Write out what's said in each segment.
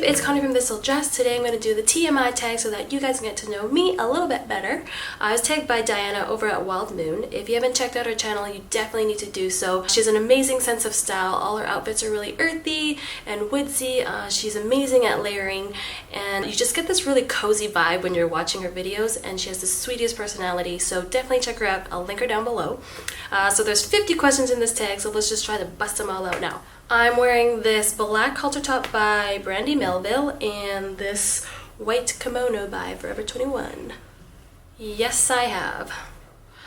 it's Connie from Thisolddress. Today I'm going to do the TMI tag so that you guys can get to know me a little bit better. I was tagged by Diana over at Wild Moon. If you haven't checked out her channel, you definitely need to do so. She has an amazing sense of style. All her outfits are really earthy and woodsy. She's amazing at layering, and you just get this really cozy vibe when you're watching her videos, and she has the sweetest personality, so definitely check her out. I'll link her down below. So there's 50 questions in this tag, so let's just try to bust them all out now. I'm wearing this black halter top by Brandy Melville and this white kimono by Forever 21. Yes, I have.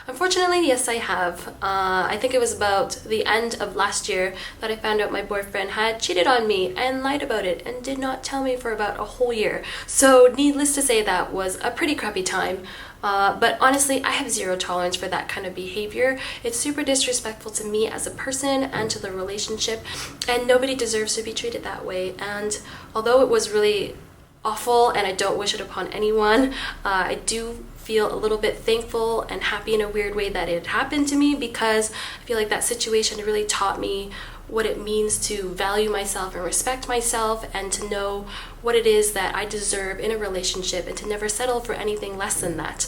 Unfortunately, yes, I have. I think it was about the end of last year that I found out my boyfriend had cheated on me and lied about it and did not tell me for about a whole year. So needless to say, that was a pretty crappy time. But honestly, I have zero tolerance for that kind of behavior. It's super disrespectful to me as a person and to the relationship, and nobody deserves to be treated that way. And although it was really awful and I don't wish it upon anyone, I do feel a little bit thankful and happy in a weird way that it happened to me, because I feel like that situation really taught me what it means to value myself and respect myself, and to know what it is that I deserve in a relationship and to never settle for anything less than that.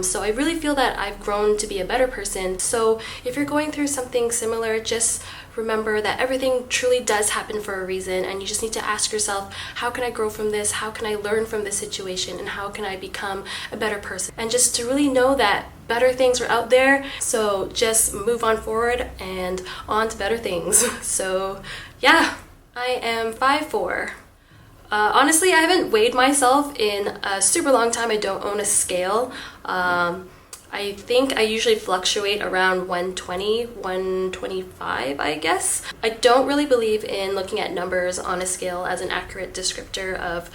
So I really feel that I've grown to be a better person. So if you're going through something similar, just remember that everything truly does happen for a reason, and you just need to ask yourself, how can I grow from this? How can I learn from this situation? And how can I become a better person? And just to really know that better things are out there, so just move on forward and on to better things. So yeah, I am 5'4". Honestly, I haven't weighed myself in a super long time. I don't own a scale. I think I usually fluctuate around 120, 125, I guess. I don't really believe in looking at numbers on a scale as an accurate descriptor of,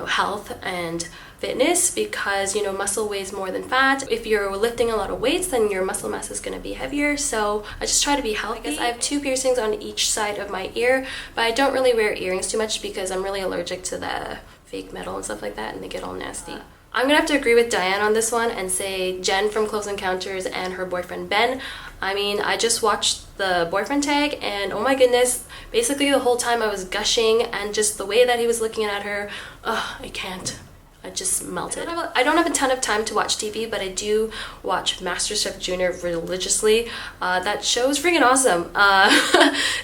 health and fitness, because, muscle weighs more than fat. If you're lifting a lot of weights, then your muscle mass is going to be heavier. So I just try to be healthy. I guess I have 2 piercings on each side of my ear, but I don't really wear earrings too much because I'm really allergic to the fake metal and stuff like that, and they get all nasty. I'm gonna have to agree with Diane on this one and say Jen from Close Encounters and her boyfriend Ben. I mean, I just watched the boyfriend tag, and oh my goodness, basically the whole time I was gushing, and just the way that he was looking at her, I can't. I just melted. I don't have a ton of time to watch TV, but I do watch MasterChef Junior religiously. That show is freaking awesome.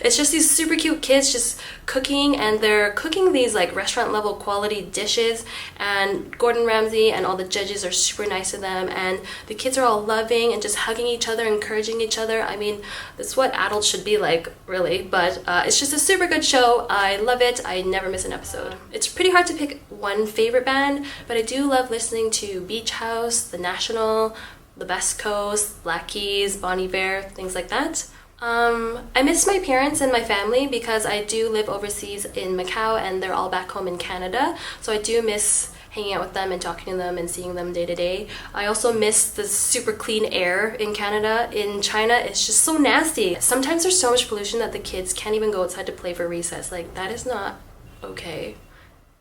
It's just these super cute kids just cooking, and they're cooking these like restaurant level quality dishes, and Gordon Ramsay and all the judges are super nice to them, and the kids are all loving and just hugging each other, encouraging each other. I mean, that's what adults should be like, really, but it's just a super good show. I love it. I never miss an episode. It's pretty hard to pick one favorite band, but I do love listening to Beach House, The National, The Best Coast, Black Keys, Bon Iver, things like that. I miss my parents and my family because I do live overseas in Macau, and they're all back home in Canada, so I do miss hanging out with them and talking to them and seeing them day to day. I also miss the super clean air in Canada. In China, it's just so nasty. Sometimes there's so much pollution that the kids can't even go outside to play for recess. Like, that is not okay.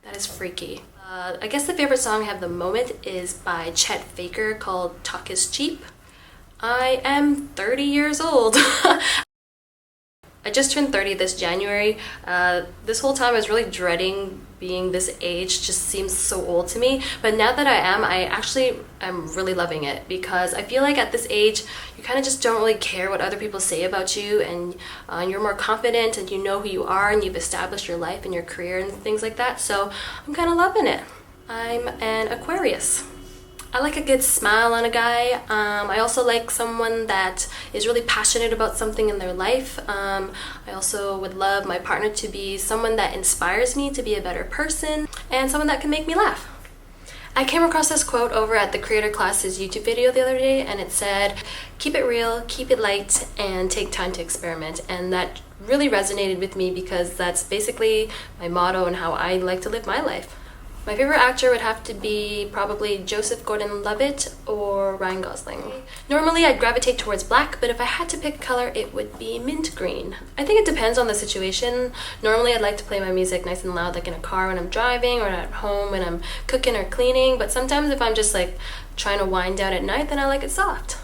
That is freaky. I guess the favorite song I have at the moment is by Chet Faker, called Talk Is Cheap. I am 30 years old. I just turned 30 this January. This whole time I was really dreading being this age. Just seems so old to me. But now that I actually am really loving it, because I feel like at this age, you kind of just don't really care what other people say about you, and you're more confident, and you know who you are, and you've established your life and your career and things like that. So I'm kind of loving it. I'm an Aquarius. I like a good smile on a guy. I also like someone that is really passionate about something in their life. I also would love my partner to be someone that inspires me to be a better person, and someone that can make me laugh. I came across this quote over at the Creator Class's YouTube video the other day, and it said, "Keep it real, keep it light, and take time to experiment." And that really resonated with me, because that's basically my motto and how I like to live my life. My favorite actor would have to be probably Joseph Gordon-Levitt or Ryan Gosling. Normally I'd gravitate towards black, but if I had to pick a color, it would be mint green. I think it depends on the situation. Normally I'd like to play my music nice and loud, like in a car when I'm driving, or at home when I'm cooking or cleaning, but sometimes if I'm just like trying to wind down at night, then I like it soft.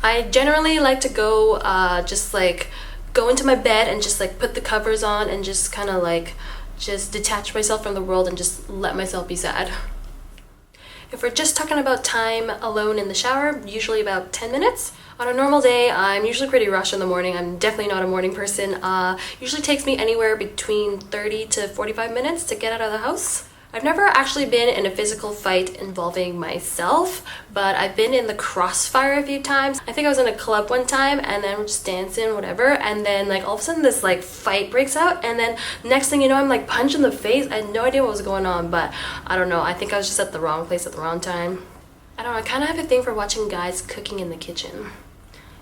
I generally like to go just like go into my bed and just like put the covers on and just kind of like just detach myself from the world and just let myself be sad. If we're just talking about time alone in the shower, usually about 10 minutes. On a normal day, I'm usually pretty rushed in the morning. I'm definitely not a morning person. Usually takes me anywhere between 30 to 45 minutes to get out of the house. I've never actually been in a physical fight involving myself, but I've been in the crossfire a few times. I think I was in a club one time and then we're just dancing, whatever, and then like all of a sudden this like fight breaks out, and then next thing you know I'm like punched in the face. I had no idea what was going on, but I don't know. I think I was just at the wrong place at the wrong time. I don't know, I kind of have a thing for watching guys cooking in the kitchen.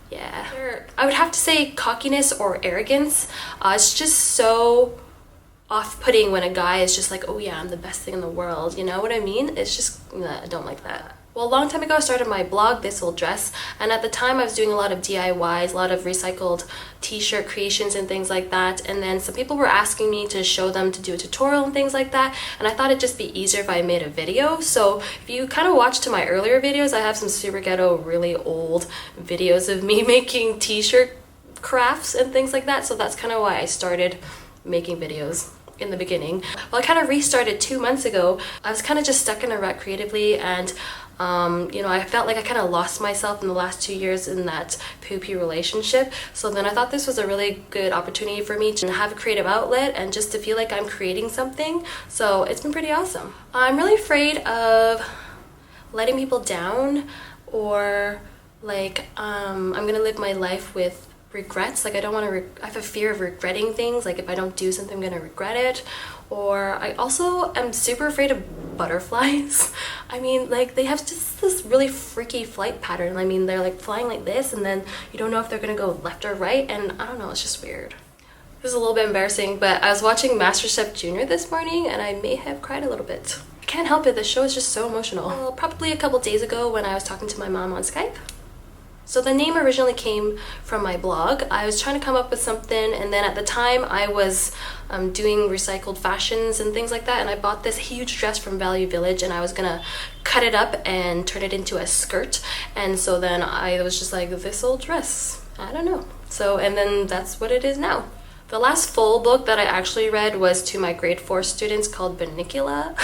Yeah. I would have to say cockiness or arrogance. It's just so off-putting when a guy is just like, oh yeah, I'm the best thing in the world, you know what I mean? It's just, I don't like that. Well, a long time ago I started my blog, Thisolddress, and at the time I was doing a lot of DIYs, a lot of recycled t-shirt creations and things like that, and then some people were asking me to show them to do a tutorial and things like that, and I thought it'd just be easier if I made a video. So if you kind of watch to my earlier videos, I have some super ghetto, really old videos of me making t-shirt crafts and things like that, so that's kind of why I started making videos in the beginning. Well, I kind of restarted 2 months ago. I was kind of just stuck in a rut creatively, and you know, I felt like I kind of lost myself in the last 2 years in that poopy relationship. So then I thought this was a really good opportunity for me to have a creative outlet and just to feel like I'm creating something. So it's been pretty awesome. I'm really afraid of letting people down, or like I'm gonna live my life with regrets. Like I don't want to I have a fear of regretting things, like if I don't do something I'm gonna regret it. Or I also am super afraid of butterflies. I mean, like they have just this really freaky flight pattern. I mean, they're like flying like this and then you don't know if they're gonna go left or right, and I don't know, it's just weird. This is a little bit embarrassing, but I was watching MasterChef Junior this morning and I may have cried a little bit. I can't help it, the show is just so emotional. Well, probably a couple days ago when I was talking to my mom on Skype. So the name originally came from my blog. I was trying to come up with something, and then at the time I was doing recycled fashions and things like that, and I bought this huge dress from Value Village and I was gonna cut it up and turn it into a skirt, and so then I was just like, this old dress, I don't know. So, and then that's what it is now. The last full book that I actually read was to my grade 4 students, called Bunnicula.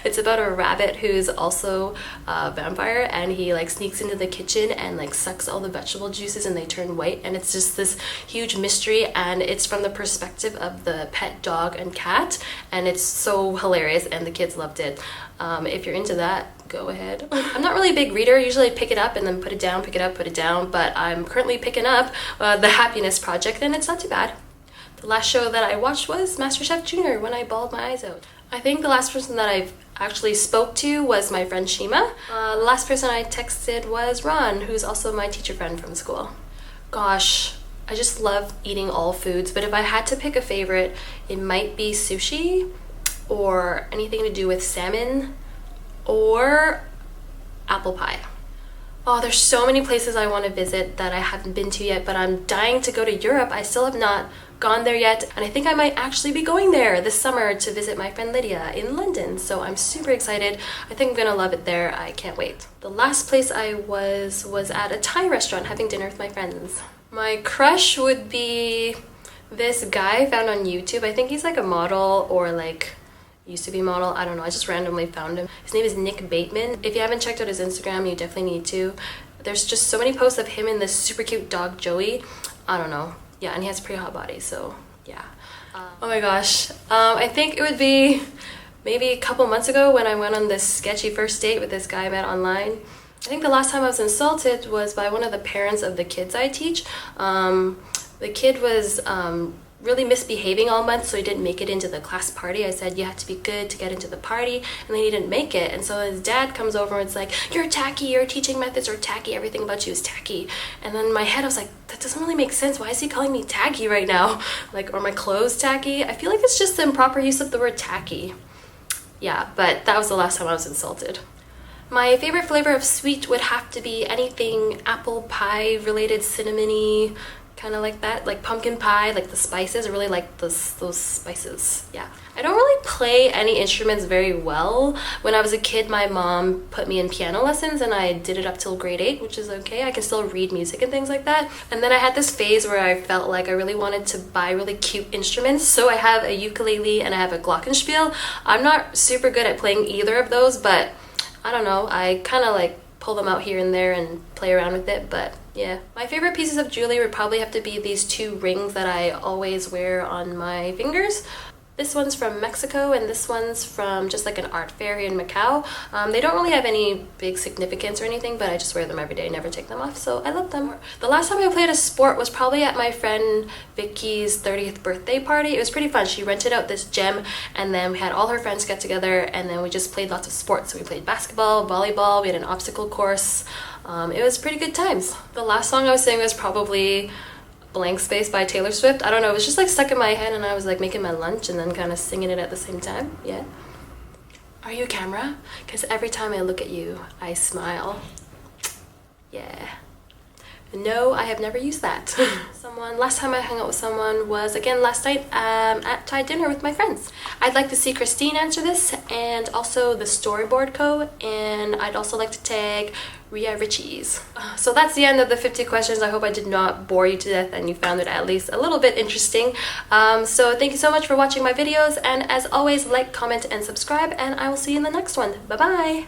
It's about a rabbit who's also a vampire, and he like sneaks into the kitchen and like sucks all the vegetable juices and they turn white, and it's just this huge mystery, and it's from the perspective of the pet dog and cat, and it's so hilarious and the kids loved it. If you're into that, go ahead. I'm not really a big reader. Usually I pick it up and then put it down, pick it up, put it down, but I'm currently picking up The Happiness Project, and it's not too bad. The last show that I watched was MasterChef Junior when I bawled my eyes out. I think the last person that I've actually spoke to was my friend Shima. The last person I texted was Ron, who's also my teacher friend from school. Gosh, I just love eating all foods, but if I had to pick a favorite, it might be sushi or anything to do with salmon or apple pie. Oh, there's so many places I want to visit that I haven't been to yet, but I'm dying to go to Europe. I still have not gone there yet, and I think I might actually be going there this summer to visit my friend Lydia in London, so I'm super excited. I think I'm gonna love it there. I can't wait. The last place I was at a Thai restaurant having dinner with my friends. My crush would be this guy I found on YouTube. I think he's like a model, or like used to be model, I don't know, I just randomly found him. His name is Nick Bateman. If you haven't checked out his Instagram, you definitely need to. There's just so many posts of him and this super cute dog Joey. I don't know. Yeah, and he has a pretty hot body, so yeah. Oh my gosh. I think it would be maybe a couple months ago when I went on this sketchy first date with this guy I met online. I think the last time I was insulted was by one of the parents of the kids I teach. The kid was really misbehaving all month, so he didn't make it into the class party. I said you have to be good to get into the party, and then he didn't make it, and so his dad comes over and it's like, you're tacky, your teaching methods are tacky, everything about you is tacky. And then in my head I was like, that doesn't really make sense, why is he calling me tacky right now? Like, or my clothes tacky? I feel like it's just the improper use of the word tacky. Yeah, but that was the last time I was insulted. My favorite flavor of sweet would have to be anything apple pie related, cinnamony, kind of like that, like pumpkin pie, like the spices. I really like those spices. Yeah. I don't really play any instruments very well. When I was a kid, my mom put me in piano lessons and I did it up till grade 8, which is okay. I can still read music and things like that. And then I had this phase where I felt like I really wanted to buy really cute instruments. So I have a ukulele and I have a glockenspiel. I'm not super good at playing either of those, but I don't know. I kind of like pull them out here and there and play around with it, but yeah. My favorite pieces of jewelry would probably have to be these 2 rings that I always wear on my fingers. This one's from Mexico and this one's from just like an art fair here in Macau. They don't really have any big significance or anything, but I just wear them every day, never take them off, so I love them. The last time I played a sport was probably at my friend Vicky's 30th birthday party. It was pretty fun. She rented out this gym and then we had all her friends get together and then we just played lots of sports. So we played basketball, volleyball, we had an obstacle course. It was pretty good times. The last song I was singing was probably Blank Space by Taylor Swift. I don't know, it was just like stuck in my head and I was like making my lunch and then kind of singing it at the same time. Yeah. Are you a camera? Because every time I look at you, I smile. Yeah. No, I have never used that. Last time I hung out with someone was again last night at Thai dinner with my friends. I'd like to see Christine answer this and also the Storyboard Co. And I'd also like to tag Ria Richies. So that's the end of the 50 questions. I hope I did not bore you to death and you found it at least a little bit interesting. So thank you so much for watching my videos, and as always, like, comment, and subscribe, and I will see you in the next one. Bye-bye!